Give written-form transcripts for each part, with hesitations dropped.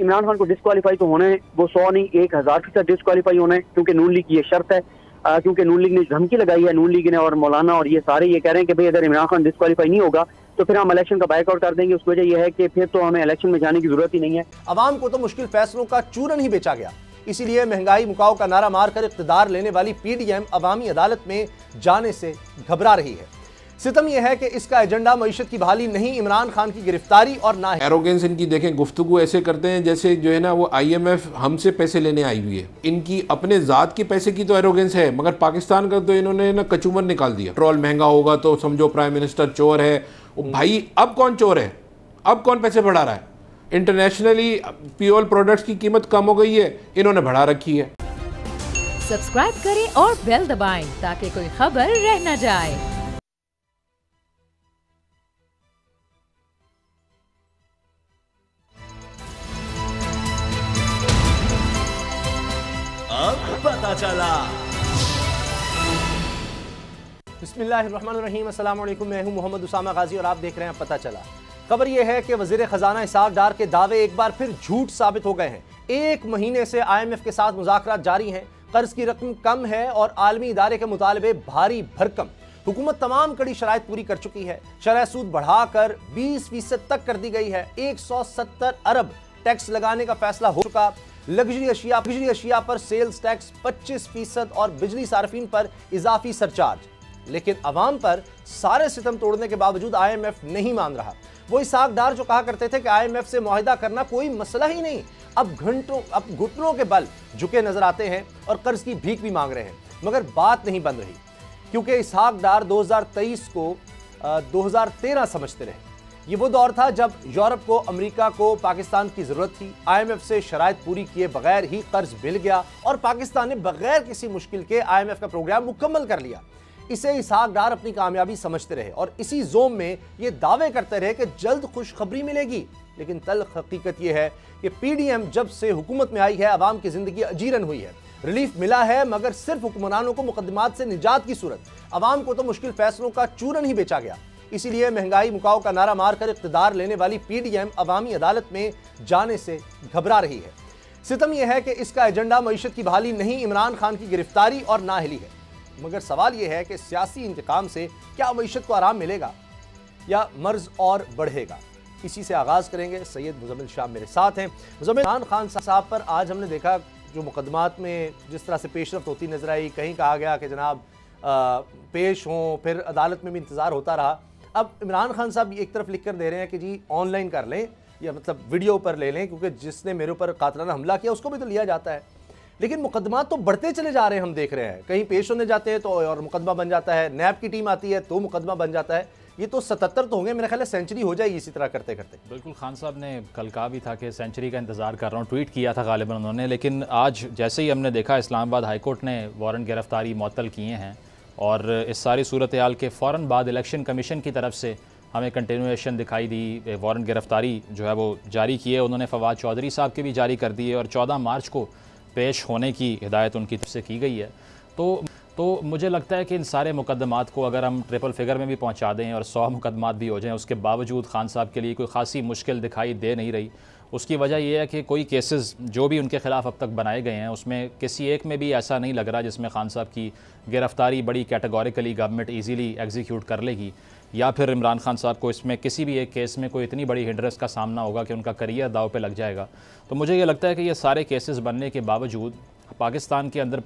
इमरान खान को डिस्क्वालीफाई तो होना है, वो 100 नहीं 1000% डिस्क्वालीफाई होना है, क्योंकि नून लीग की ये शर्त है। क्योंकि नून लीग ने धमकी लगाई है, नून लीग ने और मौलाना और ये सारे ये कह रहे हैं कि भाई अगर इमरान खान डिस्क्वालीफाई नहीं होगा तो फिर हम इलेक्शन का बाइकआउट कर देंगे। उसकी वजह यह है कि फिर तो हमें इलेक्शन में जाने की जरूरत ही नहीं है। अवाम को तो मुश्किल फैसलों का चूरन ही बेचा गया, इसीलिए महंगाई मुकाओ का नारा मारकर इख्तिदार लेने वाली पीडीएम अवामी अदालत में जाने से घबरा रही है। सितम यह है कि इसका एजेंडा मईशत की बहाली नहीं, इमरान खान की गिरफ्तारी और ना है। एरोगेंस इनकी देखें, गुफ्तगू ऐसे करते हैं जैसे जो है ना वो IMF हमसे पैसे लेने आई हुई है। इनकी अपने ज़ात के पैसे की तो एरोगेंस है, मगर पाकिस्तान का तो इन्होंने ना कचूमर निकाल दिया। पेट्रोल महंगा होगा तो समझो प्राइम मिनिस्टर चोर है। भाई अब कौन चोर है? अब कौन पैसे बढ़ा रहा है? इंटरनेशनली फ्यूल प्रोडक्ट्स की कीमत कम हो गई है, इन्होंने बढ़ा रखी है। सब्सक्राइब करें और बेल दबाएं ताकि कोई खबर रह न जाए। अब पता चला। बिस्मिल्लाहिर्रहमानिर्रहीम, अस्सलाम वालेकुम, मैं हूं मोहम्मद उसामा गाजी और आप देख रहे हैं पता चला। खबर यह है कि वजीर खजाना इसहाक डार के दावे एक बार फिर झूठ साबित हो गए हैं। 1 महीने से IMF के साथ मुज़ाकरात जारी हैं, कर्ज की रकम कम है और आलमी इदारे के मुतालबे भारी भरकम। हुकूमत तमाम कड़ी शराइत पूरी कर चुकी है। शरह सूद बढ़ाकर 20% तक कर दी गई है। 170 अरब टैक्स लगाने का फैसला हो चुका। लग्जरी अशिया पर सेल्स टैक्स 25% और बिजली सार्फिन पर इजाफी सरचार्ज। लेकिन अवाम पर सारे सितम तोड़ने के बावजूद IMF नहीं मान रहा। वो इसहाक डार जो कहा करते थे कि IMF से मुआहिदा करना कोई मसला ही नहीं, अब घुटनों के बल झुके नजर आते हैं और कर्ज की भीख भी मांग रहे हैं। मगर बात नहीं बन रही, क्योंकि इसहाक डार 2023 को 2013 समझते रहे। ये वो दौर था जब यूरोप को, अमेरिका को पाकिस्तान की जरूरत थी। IMF से शराइत पूरी किए बगैर ही कर्ज मिल गया और पाकिस्तान ने बगैर किसी मुश्किल के IMF का प्रोग्राम मुकम्मल कर लिया। इसे इसहाक डार अपनी कामयाबी समझते रहे और इसी जोम में ये दावे करते रहे कि जल्द खुशखबरी मिलेगी। लेकिन तल्ख हकीकत यह है कि पीडीएम जब से हुकूमत में आई है, अवाम की जिंदगी अजीरन हुई है। रिलीफ मिला है मगर सिर्फ हुक्मरानों को मुकदमात से निजात की सूरत। अवाम को तो मुश्किल फैसलों का चूरन ही बेचा गया, इसीलिए महंगाई मुकाओ का नारा मारकर इख्तिदार लेने वाली पीडीएम अवामी अदालत में जाने से घबरा रही है। सितम यह है कि इसका एजेंडा मईशत की बहाली नहीं, इमरान खान की गिरफ्तारी और नाअहली है। मगर सवाल यह है कि सियासी इंतकाम से क्या मईशत को आराम मिलेगा या मर्ज और बढ़ेगा? इसी से आगाज करेंगे। सैयद मुजम्मिल शाह मेरे साथ हैं। मुजम्मिल, इमरान खान साहब पर आज हमने देखा जो मुकदमात में जिस तरह से पेशरफ्त होती नजर आई। कहीं कहा गया कि जनाब पेश हों, फिर अदालत में भी इंतज़ार होता रहा। अब इमरान खान साहब एक तरफ लिख कर दे रहे हैं कि जी ऑनलाइन कर लें या मतलब वीडियो पर ले लें, क्योंकि जिसने मेरे ऊपर कातलाना हमला किया उसको भी तो लिया जाता है। लेकिन मुकदमात तो बढ़ते चले जा रहे हैं, हम देख रहे हैं। कहीं पेश होने जाते हैं तो और मुकदमा बन जाता है, नैब की टीम आती है तो मुकदमा बन जाता है। ये तो 77 तो होंगे, मेरा ख्याल है सेंचुरी हो जाएगी इसी तरह करते करते। बिल्कुल, खान साहब ने कल कहा भी था कि सेंचुरी का इंतज़ार कर रहा हूँ, ट्वीट किया था गालिबन उन्होंने। लेकिन आज जैसे ही हमने देखा इस्लामाबाद हाईकोर्ट ने वारंट गिरफ्तारी मुअत्तल किए हैं और इस सारी सूरत हाल के फ़ौरन बाद इलेक्शन कमीशन की तरफ से हमें कंटिन्यूएशन दिखाई दी। वारंट गिरफ्तारी जो है वो जारी किए उन्होंने, फवाद चौधरी साहब के भी जारी कर दिए और 14 मार्च को पेश होने की हिदायत उनकी तरफ से की गई है। तो मुझे लगता है कि इन सारे मुकदमात को अगर हम ट्रिपल फिगर में भी पहुंचा दें और 100 मुकदमात भी हो जाएं, उसके बावजूद खान साहब के लिए कोई ख़ासी मुश्किल दिखाई दे नहीं रही। उसकी वजह यह है कि कोई केसेस जो भी उनके ख़िलाफ़ अब तक बनाए गए हैं उसमें किसी एक में भी ऐसा नहीं लग रहा जिसमें खान साहब की गिरफ़्तारी बड़ी कैटेगोरिकली गवर्नमेंट ईजीली एग्जीक्यूट कर लेगी, या फिर इमरान खान साहब को इसमें किसी भी एक केस में कोई इतनी बड़ी हिंड्रेंस का सामना होगा कि उनका करियर दाव पे लग जाएगा। तो मुझे ये लगता है कि ये सारे केसेस बनने के बावजूद पाकिस्तान के अंदर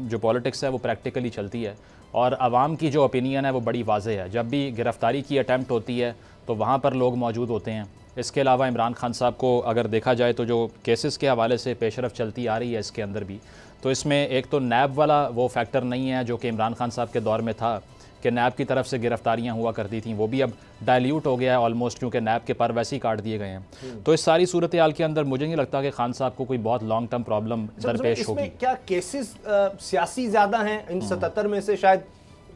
जो पॉलिटिक्स है वो प्रैक्टिकली चलती है और आवाम की जो ओपिनियन है वो बड़ी वाज़ेह है। जब भी गिरफ़्तारी की अटैम्प्ट होती है तो वहाँ पर लोग मौजूद होते हैं। इसके अलावा इमरान खान साहब को अगर देखा जाए तो जो केसेस के हवाले से पेशरफ चलती आ रही है इसके अंदर भी, तो इसमें एक तो नैब वाला वो फैक्टर नहीं है जो कि इमरान खान साहब के दौर में था कि नैब की तरफ से गिरफ्तारियां हुआ करती थी, वो भी अब डाइल्यूट हो गया है ऑलमोस्ट, क्योंकि नैब के पर वैसे ही काट दिए गए हैं। तो इस सारी सूरत हाल के अंदर मुझे नहीं लगता कि खान साहब को कोई बहुत लॉन्ग टर्म प्रॉब्लम दरपेश होगी। क्या केसेस सियासी ज़्यादा हैं इन 77 में से? शायद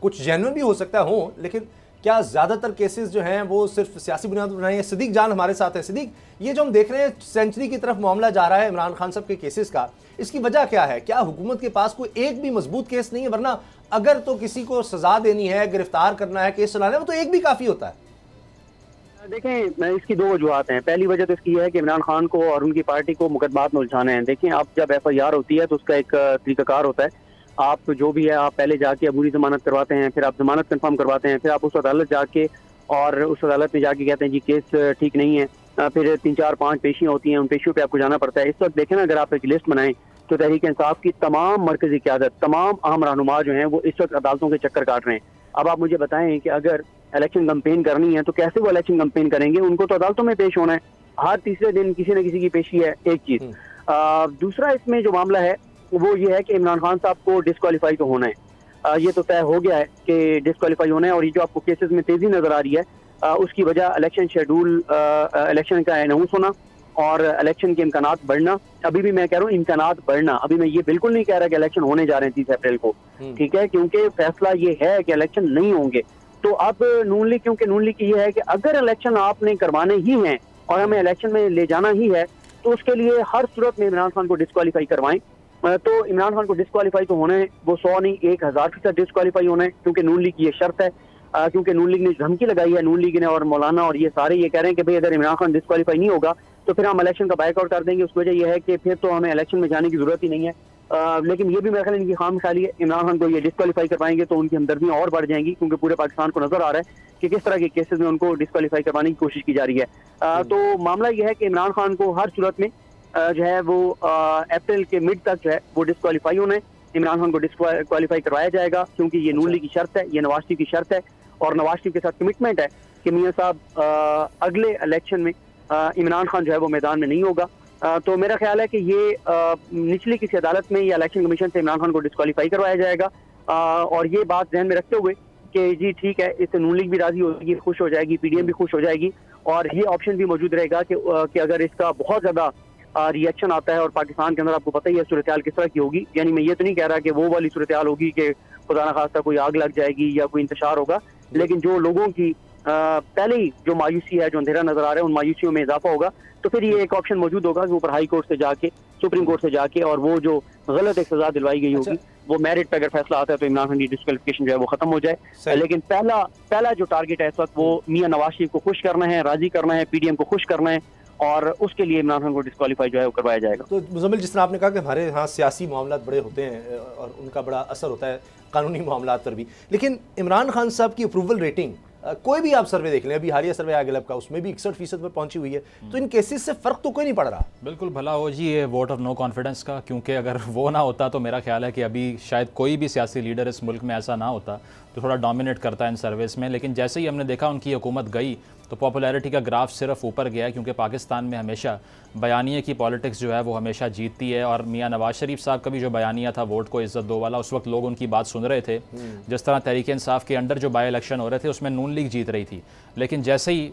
कुछ जेन्युइन भी हो सकता है हो, लेकिन क्या ज़्यादातर केसेस जो हैं वो सिर्फ सियासी बुनियाद पर बनाए हैं? सिद्दीक जान हमारे साथ है। सिद्दीक, ये जो हम देख रहे हैं सेंचुरी की तरफ मामला जा रहा है इमरान खान साहब के केसेस का, इसकी वजह क्या है? क्या हुकूमत के पास कोई एक भी मजबूत केस नहीं है? वरना अगर तो किसी को सजा देनी है, गिरफ्तार करना है, केस चलाना है, वो तो एक भी काफ़ी होता है। देखें, इसकी दो वजूहत हैं। पहली वजह तो इसकी है कि इमरान खान को और उनकी पार्टी को मुकदमात में उलझाने हैं। देखें, आप जब FIR होती है तो उसका एक तरीकाकार होता है। आप जो भी है, आप पहले जाके अबूरी जमानत करवाते हैं, फिर आप जमानत कंफर्म करवाते हैं, फिर आप उस अदालत जाके और उस अदालत में जाके कहते हैं जी केस ठीक नहीं है। फिर 3, 4, 5 पेशियाँ होती हैं, उन पेशियों पर आपको जाना पड़ता है। इस वक्त देखें ना, अगर आप एक लिस्ट बनाएं तो तहरीक इंसाफ की तमाम मरकजी क़यादत, तमाम अहम रहनुमा जो हैं वो इस वक्त अदालतों के चक्कर काट रहे हैं। अब आप मुझे बताएं कि अगर इलेक्शन कैंपेन करनी है तो कैसे वो इलेक्शन कैंपेन करेंगे? उनको तो अदालतों में पेश होना है। हर तीसरे दिन किसी न किसी की पेशी है। एक चीज। दूसरा इसमें जो मामला है वो ये है कि इमरान खान साहब को डिस्क्वालीफाई तो होना है। ये तो तय हो गया है कि डिस्क्वालीफाई होना है। और ये जो आपको केसेस में तेजी नजर आ रही है, उसकी वजह इलेक्शन शेड्यूल, इलेक्शन का अनाउंस होना और इलेक्शन के इम्कानात बढ़ना। अभी भी मैं कह रहा हूँ इम्कानात बढ़ना, अभी मैं ये बिल्कुल नहीं कह रहा कि इलेक्शन होने जा रहे हैं 30 अप्रैल को, ठीक है, क्योंकि फैसला ये है कि इलेक्शन नहीं होंगे। तो अब नून लीग, क्योंकि नून लीग की ये है कि अगर इलेक्शन आपने करवाने ही हैं और हमें इलेक्शन में ले जाना ही है तो उसके लिए हर सूरत में इमरान खान को डिस्क्वालीफाई करवाएं। तो इमरान खान को डिस्क्वालीफाई तो होना है, वो 100 नहीं 1000% डिस्क्वालीफाई होना है, क्योंकि नून लीग की ये शर्त है। क्योंकि नून लीग ने धमकी लगाई है, नून लीग ने और मौलाना और ये सारे ये कह रहे हैं कि भाई अगर इमरान खान डिस्क्वालीफाई नहीं होगा तो फिर हम इलेक्शन का बाइकआउट कर देंगे। उसकी वजह यह है कि फिर तो हमें इलेक्शन में जाने की जरूरत ही नहीं है। लेकिन ये भी मेरे ख्याल इनकी खाम ख्याली है। इमरान खान को ये डिस्क्वालीफाई करवाएंगे तो उनकी हमदर्दियां और बढ़ जाएंगी, क्योंकि पूरे पाकिस्तान को नजर आ रहा है कि किस तरह के केसेस में उनको डिस्क्वालीफाई करवाने की कोशिश की जा रही है। तो मामला यह है कि इमरान खान को हर सूरत में जो है वो अप्रैल के मिड तक जो है वो डिस्क्वालीफाई होना है। इमरान खान को डिस्क्वालीफाई करवाया जाएगा, क्योंकि ये नून लीग की शर्त है, ये नवाज शरीफ की शर्त है और नवाज शरीफ के साथ कमिटमेंट है कि मियां साहब अगले इलेक्शन में इमरान खान जो है वो मैदान में नहीं होगा। तो मेरा ख्याल है कि ये निचली किसी अदालत में या इलेक्शन कमीशन से इमरान खान को डिस्क्वालीफाई करवाया जाएगा। और ये बात ध्यान में रखते हुए कि जी ठीक है, इससे नून लीग भी राजी होगी, खुश हो जाएगी, PDM भी खुश हो जाएगी, और ये ऑप्शन भी मौजूद रहेगा कि अगर इसका बहुत ज्यादा रिएक्शन आता है और पाकिस्तान के अंदर आपको पता ही है सूरत हाल किस तरह की होगी। यानी मैं ये तो नहीं कह रहा कि वो वाली सूरत हाल होगी कि खुदा न खास्ता कोई आग लग जाएगी या कोई इंतशार होगा, लेकिन जो लोगों की पहले ही जो मायूसी है, जो अंधेरा नजर आ रहा है, उन मायूसियों में इजाफा होगा। तो फिर ये एक ऑप्शन मौजूद होगा कि ऊपर हाई कोर्ट से जाके, सुप्रीम कोर्ट से जाके, और वो जो गलत एक सजा दिलवाई गई होगी वो मेरिट पे अगर फैसला आता है तो इमरान खान की डिस्क्वालिफिकेशन जो है वो खत्म हो जाए। लेकिन पहला जो टारगेट है इस वक्त वो मियां नवाज शरीफ को खुश करना है, राजी करना है, PDM को खुश करना है, और उसके लिए इमरान खान को डिस्क्वालीफाई जो है वो करवाया जाएगा। तो मुज़म्मिल, जिस तरह आपने कहा कि हमारे यहाँ सियासी मामला बड़े होते हैं और उनका बड़ा असर होता है कानूनी मामला पर भी, लेकिन इमरान खान साहब की अप्रूवल रेटिंग कोई भी आप सर्वे देख लें, अभी हालिया सर्वे आगे का उसमें भी 61% पर पहुंची हुई है। तो इन केसेस से फ़र्क तो कोई नहीं पड़ रहा। बिल्कुल भला हो जी ये वोट ऑफ नो कॉन्फिडेंस का, क्योंकि अगर वो ना होता तो मेरा ख्याल है कि अभी शायद कोई भी सियासी लीडर इस मुल्क में ऐसा ना होता तो थोड़ा डोमिनेट करता है इन सर्विस में। लेकिन जैसे ही हमने देखा उनकी हुकूमत गई तो पॉपुलैरिटी का ग्राफ सिर्फ ऊपर गया है, क्योंकि पाकिस्तान में हमेशा बयानिए की पॉलिटिक्स जो है वो हमेशा जीतती है। और मियां नवाज शरीफ साहब का भी जो बयानिया था वोट को इज्जत दो वाला, उस वक्त लोग उनकी बात सुन रहे थे। जिस तरह तहरीक इंसाफ के अंडर जो बाई इलेक्शन हो रहे थे उसमें नून लीग जीत रही थी, लेकिन जैसे ही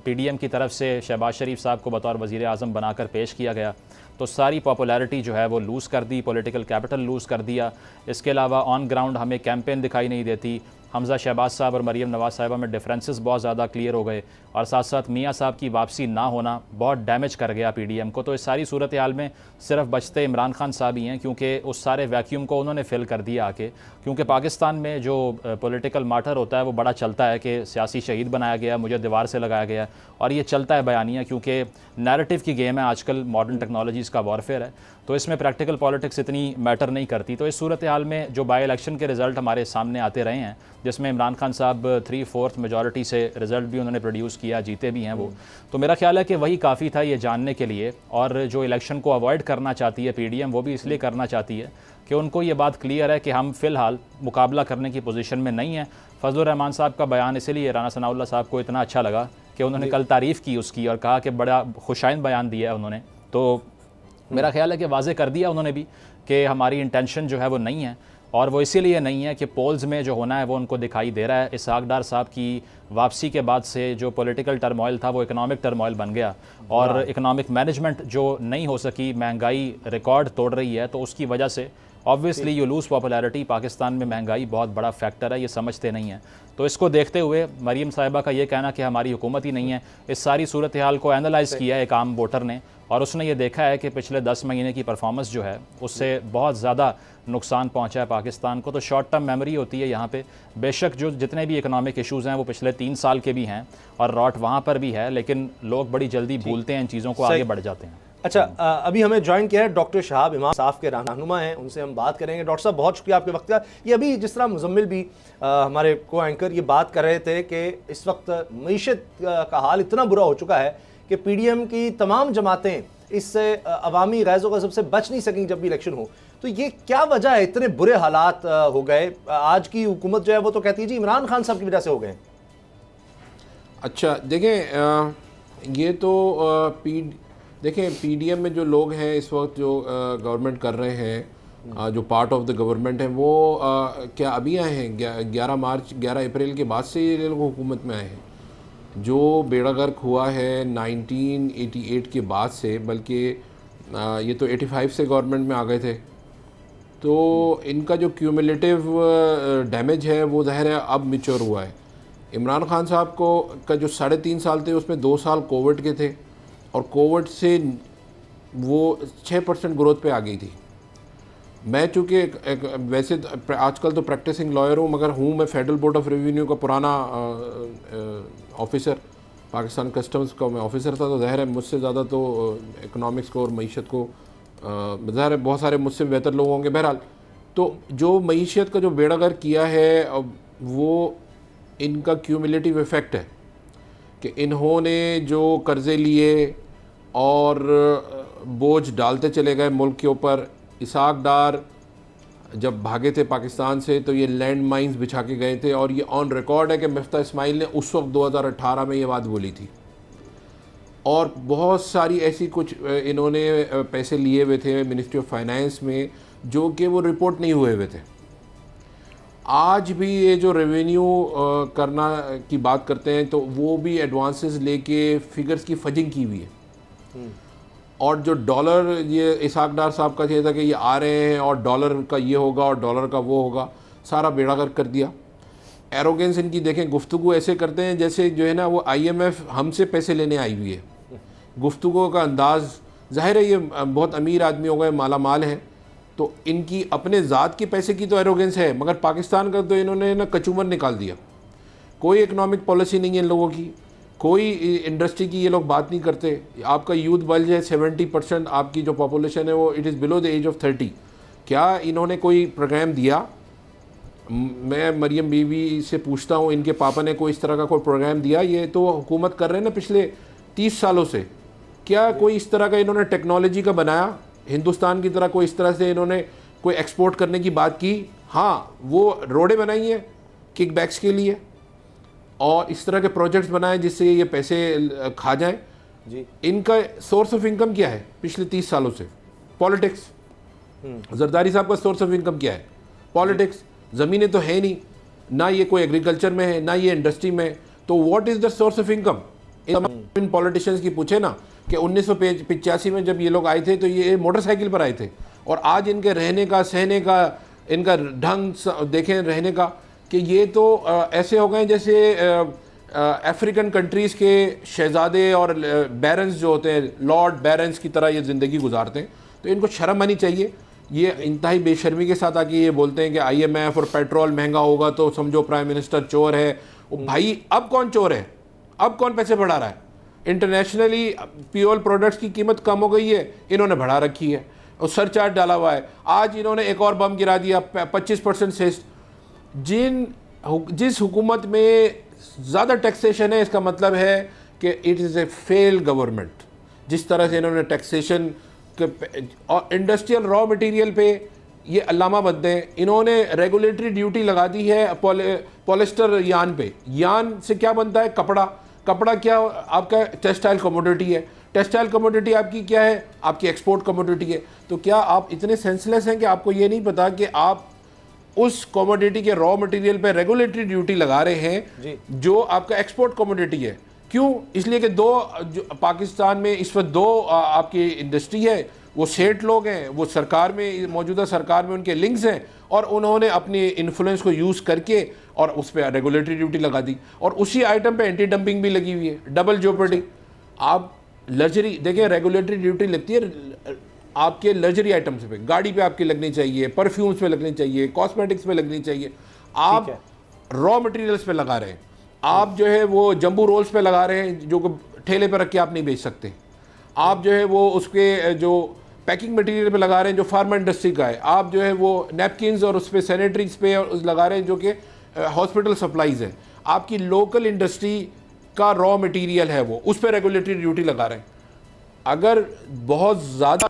PDM की तरफ से शहबाज शरीफ साहब को बतौर वज़ीर आज़म बनाकर पेश किया गया तो सारी पॉपुलैरिटी जो है वो लूज़ कर दी, पॉलिटिकल कैपिटल लूज़ कर दिया। इसके अलावा ऑन ग्राउंड हमें कैंपेन दिखाई नहीं देती। हमजा शहबाज साहब और मरीम नवाज साहिबा में डिफरेंसेस बहुत ज़्यादा क्लियर हो गए, और साथ साथ मियां साहब की वापसी ना होना बहुत डैमेज कर गया PDM को। तो इस सारी सूरत हाल में सिर्फ बचते इमरान खान साहब ही हैं, क्योंकि उस सारे वैक्यूम को उन्होंने फिल कर दिया आके। क्योंकि पाकिस्तान में जो पॉलिटिकल मैटर होता है वो बड़ा चलता है कि सियासी शहीद बनाया गया, मुझे दीवार से लगाया गया, और ये चलता है बयानिया, क्योंकि नैरेटिव की गेम है आजकल, मॉडर्न टेक्नोलॉजीज़ का वॉरफेयर है, तो इसमें प्रैक्टिकल पॉलिटिक्स इतनी मैटर नहीं करती। तो इस सूरत हाल में जो बाई इलेक्शन के रिज़ल्ट हमारे सामने आते रहे हैं, जिसमें इमरान खान साहब 3/4 मेजॉरिटी से रिज़ल्ट भी उन्होंने प्रोड्यूस किया, जीते भी हैं वो, तो मेरा ख्याल है कि वही काफ़ी था ये जानने के लिए। और जो इलेक्शन को अवॉइड करना चाहती है PDM, वो भी इसलिए करना चाहती है कि उनको ये बात क्लियर है कि हम फ़िलहाल मुकाबला करने की पोजीशन में नहीं है। फजलुर रहमान साहब का बयान इसीलिए राना सनाउल्लाह साहब को इतना अच्छा लगा कि उन्होंने कल तारीफ़ की उसकी और कहा कि बड़ा खुशाइन बयान दिया है उन्होंने। तो मेरा ख्याल है कि वाज़े कर दिया उन्होंने भी कि हमारी इंटेंशन जो है वो नहीं है, और वो इसीलिए नहीं है कि पोल्स में जो होना है वो उनको दिखाई दे रहा है। इसहाक डार साहब की वापसी के बाद से जो पॉलिटिकल टर्मोइल था वो इकोनॉमिक टर्मोइल बन गया, और इकोनॉमिक मैनेजमेंट जो नहीं हो सकी, महंगाई रिकॉर्ड तोड़ रही है, तो उसकी वजह से obviously you lose popularity. Pakistan में महंगाई बहुत बड़ा फैक्टर है, ये समझते नहीं हैं। तो इसको देखते हुए मरीम साहिबा का ये कहना कि हमारी हुकूमत ही नहीं है, इस सारी सूरत हाल को एनालाइज़ किया है एक आम वोटर ने, और उसने ये देखा है कि पिछले 10 महीने की परफॉर्मेंस जो है उससे बहुत ज़्यादा नुकसान पहुंचा है पाकिस्तान को। तो शॉर्ट टर्म मेमोरी होती है यहाँ पे। बेशक जो जितने भी इकोनॉमिक इश्यूज़ हैं वो पिछले 3 साल के भी हैं और रॉट वहाँ पर भी है, लेकिन लोग बड़ी जल्दी भूलते हैं इन चीज़ों को, आगे बढ़ जाते हैं। अच्छा, अभी हमें ज्वाइन किया है डॉक्टर शहाब इमाम, साफ के रहनुमा हैं, उनसे हम बात करेंगे। डॉक्टर साहब बहुत शुक्रिया आपके वक्त का। ये अभी जिस तरह मुजम्मिल भी हमारे को एंकर ये बात कर रहे थे कि इस वक्त मईशत का हाल इतना बुरा हो चुका है कि पीडीएम की तमाम जमातें इससे अवामी गैज़ो गज़ब से बच नहीं सकेंगी जब भी इलेक्शन हो। तो ये क्या वजह है, इतने बुरे हालात हो गए? आज की हुकूमत जो है वो तो कहती है जी इमरान खान साहब की वजह से हो गए। अच्छा देखें, ये तो देखें पीडीएम में जो लोग हैं इस वक्त जो गवर्नमेंट कर रहे हैं, जो पार्ट ऑफ द गवर्नमेंट है, वो क्या अभी आए हैं? 11 अप्रैल के बाद से ये लोग हुकूमत में आए हैं। जो बेड़ा गर्क हुआ है 1988 के बाद से, बल्कि ये तो 85 से गवर्नमेंट में आ गए थे। तो इनका जो क्यूमुलेटिव डैमेज है वो ज़ाहिर है अब मैच्योर हुआ है। इमरान खान साहब को का जो 3.5 साल थे उसमें 2 साल कोविड के थे और कोविड से वो 6% ग्रोथ पे आ गई थी। मैं चूँकि वैसे आजकल तो प्रैक्टिसिंग लॉयर हूँ, मगर हूँ मैं फेडरल बोर्ड ऑफ रेवेन्यू का पुराना ऑफिसर, पाकिस्तान कस्टम्स का मैं ऑफिसर था। तो ज़ाहिर है मुझसे ज़्यादा तो इकोनॉमिक्स को और मईशत को ज़ाहिर है बहुत सारे मुझसे बेहतर लोग होंगे। बहरहाल तो जो मईशत का जो बेड़ा गर्क किया है वो इनका क्यूमुलेटिव इफ़ेक्ट है कि इन्होंने जो कर्ज़े लिए और बोझ डालते चले गए मुल्क के ऊपर। इसाक डार जब भागे थे पाकिस्तान से तो ये लैंड माइंस बिछा के गए थे, और ये ऑन रिकॉर्ड है कि मिफ्ता इस्माइल ने उस वक्त 2018 में ये बात बोली थी। और बहुत सारी ऐसी कुछ इन्होंने पैसे लिए हुए थे मिनिस्ट्री ऑफ फाइनेंस में जो कि वो रिपोर्ट नहीं हुए हुए थे। आज भी ये जो रेवेन्यू करना की बात करते हैं तो वो भी एडवांसेस लेके फिगर्स की फजिंग की हुई है। और जो डॉलर, ये इसाक डार साहब का ये था कि ये आ रहे हैं और डॉलर का ये होगा और डॉलर का वो होगा, सारा बेड़ा गर्क कर दिया। एरोगेंस इनकी देखें, गुफ्तगू ऐसे करते हैं जैसे जो है ना वो IMF हमसे पैसे लेने आई हुई है। गुफ्तगू का अंदाज़, ज़ाहिर है ये बहुत अमीर आदमी हो गए, माला माल हैं, तो इनकी अपने ज़ात के पैसे की तो एरोगेंस है, मगर पाकिस्तान का तो इन्होंने ना कचूमर निकाल दिया। कोई इकनॉमिक पॉलिसी नहीं है इन लोगों की, कोई इंडस्ट्री की ये लोग बात नहीं करते। आपका यूथ बल्ज है 70%, आपकी जो पॉपुलेशन है वो it is below the age of 30। क्या इन्होंने कोई प्रोग्राम दिया? मैं मरियम बीवी से पूछता हूँ, इनके पापा ने कोई इस तरह का कोई प्रोग्राम दिया? ये तो हुकूमत कर रहे हैं ना पिछले 30 सालों से। क्या कोई इस तरह का इन्होंने टेक्नोलॉजी का बनाया? हिंदुस्तान की तरह कोई इस तरह से इन्होंने कोई एक्सपोर्ट करने की बात की? हाँ, वो रोडें बनाई हैं किकबैक्स के लिए और इस तरह के प्रोजेक्ट्स बनाए जिससे ये पैसे खा जाएं जी। इनका सोर्स ऑफ इनकम क्या है पिछले 30 सालों से? पॉलिटिक्स। जरदारी साहब का सोर्स ऑफ इनकम क्या है? पॉलिटिक्स। ज़मीनें तो है नहीं, ना ये कोई एग्रीकल्चर में है, ना ये इंडस्ट्री में है, तो what is the source of income? In politicians की पूछे ना कि 1985 में जब ये लोग आए थे तो ये मोटरसाइकिल पर आए थे, और आज इनके रहने का, सहने का, इनका ढंग देखें रहने का, कि ये तो ऐसे हो गए जैसे अफ्रीकन कंट्रीज़ के शहज़ादे और बैरन्स जो होते हैं, लॉर्ड बैरन्स की तरह ये ज़िंदगी गुजारते हैं। तो इनको शर्म आनी चाहिए। ये इंतहाई बेशर्मी के साथ आके ये बोलते हैं कि IMF और पेट्रोल महंगा होगा तो समझो प्राइम मिनिस्टर चोर है। भाई अब कौन चोर है? अब कौन पैसे बढ़ा रहा है? इंटरनेशनली फ्यूल प्रोडक्ट्स की कीमत कम हो गई है, इन्होंने बढ़ा रखी है और सरचार्ज डाला हुआ है। आज इन्होंने एक और बम गिरा दिया, 25% सेस। जिस हुकूमत में ज़्यादा टैक्सेशन है, इसका मतलब है कि it is a fail government. जिस तरह से इन्होंने टैक्सेशन और इंडस्ट्रियल रॉ मटेरियल पे ये अल्लामा बनते हैं। इन्होंने रेगुलेटरी ड्यूटी लगा दी है पॉलिस्टर यान पे। यान से क्या बनता है? कपड़ा। कपड़ा क्या आपका? टेक्सटाइल कमोडिटी है। टेक्सटाइल कमोडिटी आपकी क्या है? आपकी एक्सपोर्ट कमोडिटी है। तो क्या आप इतने सेंसलेस हैं कि आपको ये नहीं पता कि आप उस कमोडिटी के रॉ मटेरियल पे रेगुलेटरी ड्यूटी लगा रहे हैं जो आपका एक्सपोर्ट कमोडिटी है? क्यों? इसलिए कि पाकिस्तान में इस वक्त 2 आपकी इंडस्ट्री है, वो सेठ लोग हैं, वो सरकार में, मौजूदा सरकार में उनके लिंक्स हैं, और उन्होंने अपनी इन्फ्लुएंस को यूज़ करके और उस पर रेगुलेटरी ड्यूटी लगा दी, और उसी आइटम पे एंटी डंपिंग भी लगी हुई है। डबल जोपर्डी। आप लग्जरी, देखिए रेगुलेटरी ड्यूटी लगती है आपके लग्जरी आइटम्स पे, गाड़ी पे आपकी लगनी चाहिए, परफ्यूम्स पे लगनी चाहिए, कॉस्मेटिक्स पे लगनी चाहिए। आप रॉ मटेरियल्स पे लगा रहे हैं, आप जो है वो जंबू रोल्स पे लगा रहे हैं जो ठेले पे रख के आप नहीं बेच सकते। आप जो है वो उसके जो पैकिंग मटेरियल पे लगा रहे हैं जो फार्मा इंडस्ट्री का है। आप जो है वो नैपकिन्स और उस पर सैनिटरीज पे लगा रहे हैं जो कि हॉस्पिटल सप्लाईज है। आपकी लोकल इंडस्ट्री का रॉ मटेरियल है वो, उस पर रेगुलेटरी ड्यूटी लगा रहे हैं। अगर बहुत ज़्यादा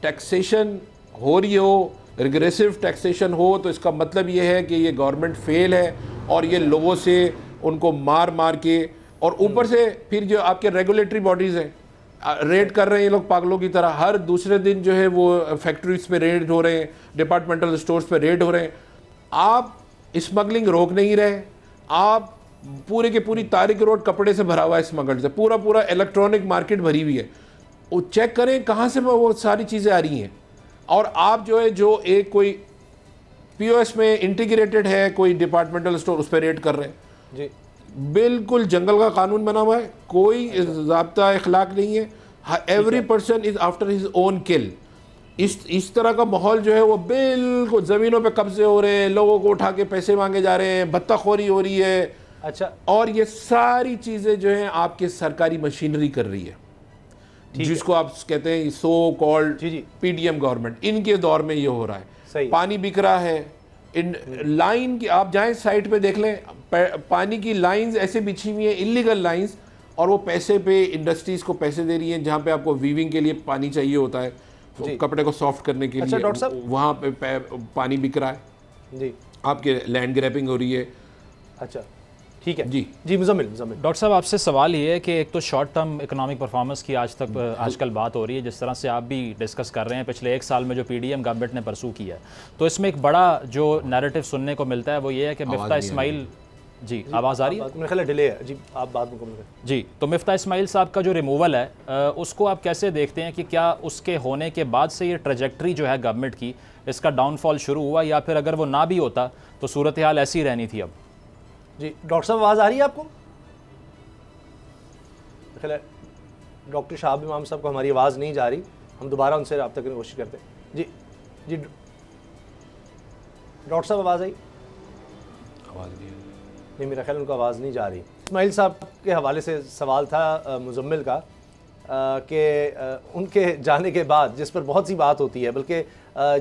टैक्सेशन हो रही हो, रिग्रेसिव टैक्सेशन हो, तो इसका मतलब ये है कि ये गवर्नमेंट फेल है और ये लोगों से उनको मार मार के, और ऊपर से फिर जो आपके रेगुलेटरी बॉडीज़ हैं रेड कर रहे हैं ये लोग पागलों की तरह। हर दूसरे दिन जो है वो फैक्ट्रीज पे रेड हो रहे हैं, डिपार्टमेंटल स्टोर्स पे रेड हो रहे हैं। आप स्मगलिंग रोक नहीं रहे। आप पूरे के पूरी तारिक रोड कपड़े से भरा हुआ है स्मगल से, पूरा पूरा इलेक्ट्रॉनिक मार्केट भरी हुई है। वो चेक करें कहाँ से वो सारी चीज़ें आ रही हैं। और आप जो है जो एक कोई पीओएस में इंटीग्रेटेड है कोई डिपार्टमेंटल स्टोर, उस पर रेड कर रहे हैं जी। बिल्कुल जंगल का कानून बना हुआ है, कोई ज़ाब्ता इखलाक नहीं है। Every person is after his own kill. इस तरह का माहौल जो है वो बिल्कुल ज़मीनों पे कब्जे हो रहे हैं, लोगों को उठा के पैसे मांगे जा रहे हैं, भत्ताखोरी हो रही है। अच्छा, और ये सारी चीज़ें जो हैं आपकी सरकारी मशीनरी कर रही है, जिसको आप कहते हैं सो कॉल्ड पीडीएम गवर्नमेंट। इनके दौर में ये हो रहा है। पानी बिक रहा है, इन लाइन की आप जाएं साइट पे देख लें, पानी की लाइंस ऐसे बिछी हुई हैं, इलीगल लाइंस, और वो पैसे पे इंडस्ट्रीज को पैसे दे रही हैं जहाँ पे आपको वीविंग के लिए पानी चाहिए होता है, तो कपड़े को सॉफ्ट करने के लिए डॉक्टर साहब वहाँ पे पानी बिक रहा है जी। आपके लैंड ग्रैपिंग हो रही है। अच्छा ठीक है जी मुजम्मिल। डॉक्टर साहब आपसे सवाल ये है कि एक तो शॉर्ट टर्म इकोनॉमिक परफॉर्मेंस की आजकल बात हो रही है, जिस तरह से आप भी डिस्कस कर रहे हैं पिछले एक साल में जो पीडीएम गवर्नमेंट ने परसू किया है, तो इसमें एक बड़ा जो नैरेटिव सुनने को मिलता है वो ये है कि मिफ्ता इस्माइल जी आवाज़ आ रही है, मेरे ख्याल डिले है जी, आप बात मुकम्मल करें जी। तो मिफ्ता इस्माइल साहब का जो रिमूवल है उसको आप कैसे देखते हैं कि क्या उसके होने के बाद से ये ट्रेजेक्ट्री जो है गवर्नमेंट की, इसका डाउनफॉल शुरू हुआ, या फिर अगर वो ना भी होता तो सूरत हाल ऐसी रहनी थी अब? जी डॉक्टर साहब आवाज़ आ रही है आपको? डॉक्टर शाहाब इमाम साहब को हमारी आवाज़ नहीं जा रही, हम दोबारा उनसे रब्ता करने की कोशिश करते हैं। जी जी डॉक्टर साहब आवाज़ आई? आवाज़ नहीं, मेरा ख्याल उनको आवाज़ नहीं जा रही। इस्माइल साहब के हवाले से सवाल था मुजम्मिल का कि उनके जाने के बाद, जिस पर बहुत सी बात होती है, बल्कि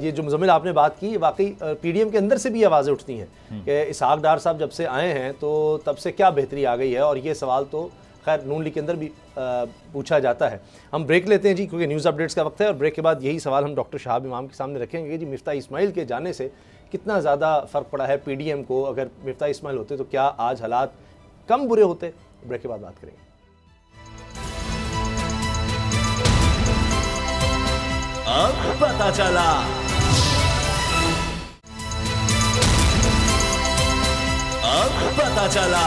ये जो मुजम्मिल आपने बात की, वाकई पीडीएम के अंदर से भी आवाज़ें उठती हैं कि इसहाक डार साहब जब से आए हैं तो तब से क्या बेहतरी आ गई है, और ये सवाल तो खैर नून लीग के अंदर भी पूछा जाता है। हम ब्रेक लेते हैं जी, क्योंकि न्यूज़ अपडेट्स का वक्त है, और ब्रेक के बाद यही सवाल हम डॉक्टर शाहाब इमाम के सामने रखेंगे कि जी मिफ्ता इस्माइल के जाने से कितना ज़्यादा फ़र्क पड़ा है पीडीएम को। अगर मिफ्ता इस्माइल होते तो क्या आज हालात कम बुरे होते? ब्रेक के बाद बात करेंगे। अब पता चला, अब पता चला।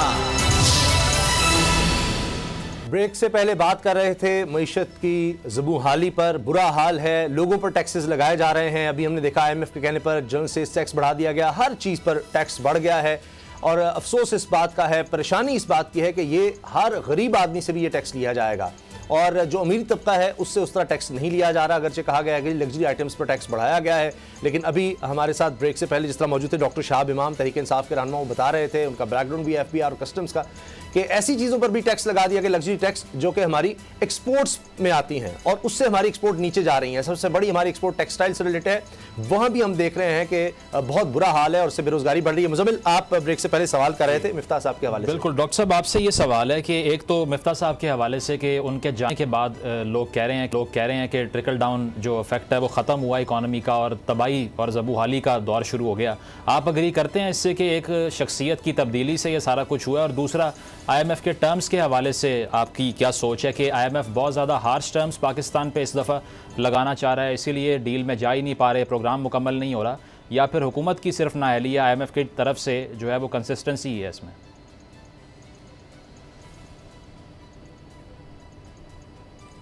ब्रेक से पहले बात कर रहे थे मईशत की ज़बू हाली पर। बुरा हाल है, लोगों पर टैक्सेस लगाए जा रहे हैं। अभी हमने देखा IMF के कहने पर जनरल सेल्स टैक्स बढ़ा दिया गया, हर चीज़ पर टैक्स बढ़ गया है। और अफसोस इस बात का है, परेशानी इस बात की है कि ये हर गरीब आदमी से भी ये टैक्स लिया जाएगा, और जो अमीर तबका है उससे उस तरह टैक्स नहीं लिया जा रहा। अगरचे कहा गया है कि लग्जरी आइटम्स पर टैक्स बढ़ाया गया है, लेकिन अभी हमारे साथ ब्रेक से पहले जिस तरह मौजूद थे डॉक्टर शाहाब इमाम, तहरीक इंसाफ के रहनुमा, वो बता रहे थे, उनका बैकग्राउंड भी FBR और कस्टम्स का, कि ऐसी चीज़ों पर भी टैक्स लगा दिया गया, लग्जरी टैक्स, जो कि हमारी एक्सपोर्ट्स में आती हैं, और उससे हमारी एक्सपोर्ट नीचे जा रही हैं। सबसे बड़ी हमारी एक्सपोर्ट टेक्सटाइल से रिलेटेड है, वहाँ भी हम देख रहे हैं कि बहुत बुरा हाल है और उससे बेरोजगारी बढ़ रही है। मुजम्मिल, आप ब्रेक से पहले सवाल कर रहे थे मिफ्ता साहब के हवाले से। बिल्कुल डॉक्टर साहब, आपसे ये सवाल है कि एक तो मिफ्ता साहब के हवाले से कि उनके जाने के बाद लोग कह रहे हैं कि ट्रिकल डाउन जो इफेक्ट है वो ख़त्म हुआ इकॉनमी का, और तबाही और ज़बू हाली का दौर शुरू हो गया। आप अग्री करते हैं इससे कि एक शख्सियत की तब्दीली से ये सारा कुछ हुआ? और दूसरा, IMF के टर्म्स के हवाले से आपकी क्या सोच है कि IMF बहुत ज़्यादा हार्श टर्म्स पाकिस्तान पे इस दफ़ा लगाना चाह रहा है, इसीलिए डील में जा ही नहीं पा रहे, प्रोग्राम मुकम्मल नहीं हो रहा, या फिर हुकूमत की सिर्फ नाअहली है, IMF की तरफ से जो है वो कंसिस्टेंसी है इसमें?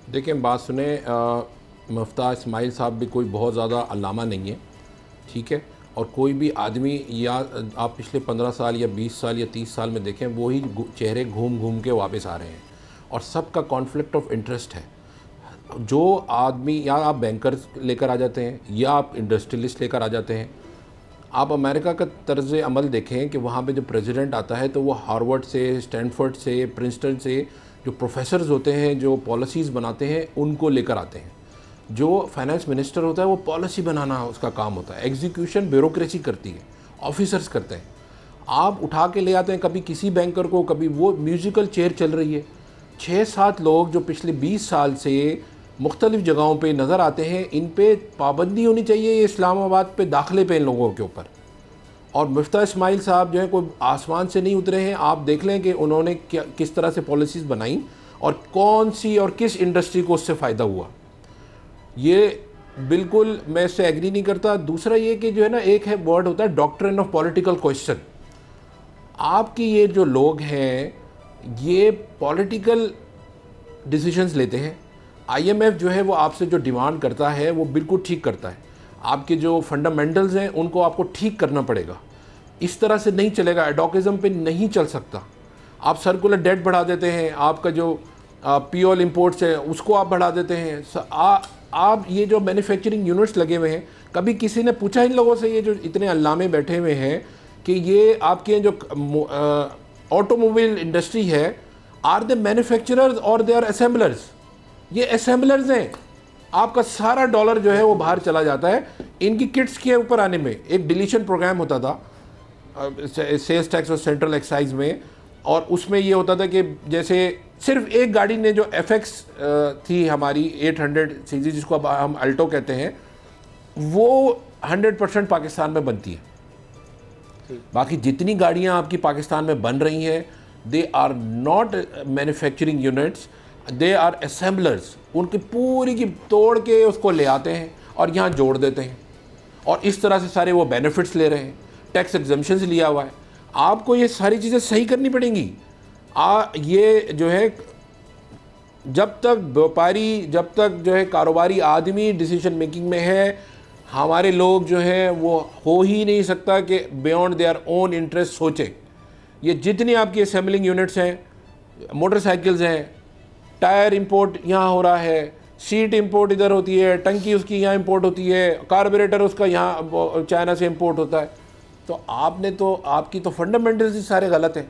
देखिए, बात सुने, मिफ्ता इस्माइल साहब भी कोई बहुत ज़्यादा अल्लामा नहीं है, ठीक है, और कोई भी आदमी, या आप पिछले 15 साल या 20 साल या 30 साल में देखें, वही चेहरे घूम घूम के वापस आ रहे हैं, और सबका कॉन्फ्लिक्ट ऑफ इंटरेस्ट है। जो आदमी, या आप बैंकर लेकर आ जाते हैं या आप इंडस्ट्रियलिस्ट लेकर आ जाते हैं। आप अमेरिका का तर्ज अमल देखें कि वहाँ पे जो प्रेसिडेंट आता है तो वो हार्वर्ड से, स्टैनफोर्ड से, प्रिंसटन से जो प्रोफेसर्स होते हैं, जो पॉलिसीज़ बनाते हैं, उनको लेकर आते हैं। जो फाइनेंस मिनिस्टर होता है वो पॉलिसी बनाना उसका काम होता है, एग्जीक्यूशन ब्यूरोक्रेसी करती है, ऑफिसर्स करते हैं। आप उठा के ले आते हैं कभी किसी बैंकर को, कभी वो म्यूज़िकल चेयर चल रही है, 6-7 लोग जो पिछले 20 साल से मुख्तलिफ़ जगहों पे नज़र आते हैं, इन पे पाबंदी होनी चाहिए, ये इस्लामाबाद पे दाखिले पे इन लोगों के ऊपर। और मुफ्ता इस्माइल साहब जो है कोई आसमान से नहीं उतरे हैं। आप देख लें कि उन्होंने क्या किस तरह से पॉलिसीज़ बनाई और कौन सी और किस इंडस्ट्री को उससे फ़ायदा हुआ, ये बिल्कुल मैं इससे एग्री नहीं करता। दूसरा ये कि जो है ना, एक है वर्ड होता है डॉक्ट्रिन ऑफ पॉलिटिकल क्वेश्चन। आपकी ये जो लोग हैं ये पॉलिटिकल डिसीजंस लेते हैं। आईएमएफ जो है वो आपसे जो डिमांड करता है वो बिल्कुल ठीक करता है। आपके जो फंडामेंटल्स हैं उनको आपको ठीक करना पड़ेगा। इस तरह से नहीं चलेगा, एडोकिज्म पे नहीं चल सकता। आप सर्कुलर डेट बढ़ा देते हैं, आपका जो पीओल इंपोर्ट्स है उसको आप बढ़ा देते हैं। आप ये जो मैन्युफैक्चरिंग यूनिट्स लगे हुए हैं, कभी किसी ने पूछा इन लोगों से, ये जो इतने अल्लामे बैठे हुए हैं, कि ये आपके जो ऑटोमोबाइल इंडस्ट्री है, आर दे मैन्युफैक्चरर्स और दे आर असेंबलर्स? ये असेंबलर्स हैं। आपका सारा डॉलर जो है वो बाहर चला जाता है इनकी किट्स के ऊपर आने में। एक डिलीशन प्रोग्राम होता था सेल्स टैक्स और सेंट्रल एक्साइज में, और उसमें ये होता था कि जैसे सिर्फ एक गाड़ी ने जो FX थी हमारी 800 सीसी, जिसको अब हम अल्टो कहते हैं, वो 100% पाकिस्तान में बनती है। बाकी जितनी गाड़ियां आपकी पाकिस्तान में बन रही हैं, they are not manufacturing units, they are assemblers. उनकी पूरी की तोड़ के उसको ले आते हैं और यहाँ जोड़ देते हैं, और इस तरह से सारे वो बेनिफिट्स ले रहे हैं, टैक्स एग्जम्पशंस लिया हुआ है। आपको ये सारी चीज़ें सही करनी पड़ेंगी। ये जो है, जब तक व्यापारी, जब तक जो है कारोबारी आदमी डिसीजन मेकिंग में है, हमारे लोग जो हैं वो हो ही नहीं सकता कि बियॉन्ड देयर ओन इंटरेस्ट सोचें। ये जितनी आपकी असेंबलिंग यूनिट्स हैं, मोटरसाइकिल्स हैं, टायर इंपोर्ट यहाँ हो रहा है, सीट इंपोर्ट इधर होती है, टंकी उसकी यहाँ इंपोर्ट होती है, कार्बोरेटर उसका यहाँ चाइना से इंपोर्ट होता है। तो आपकी तो फंडामेंटल्स ही सारे गलत हैं।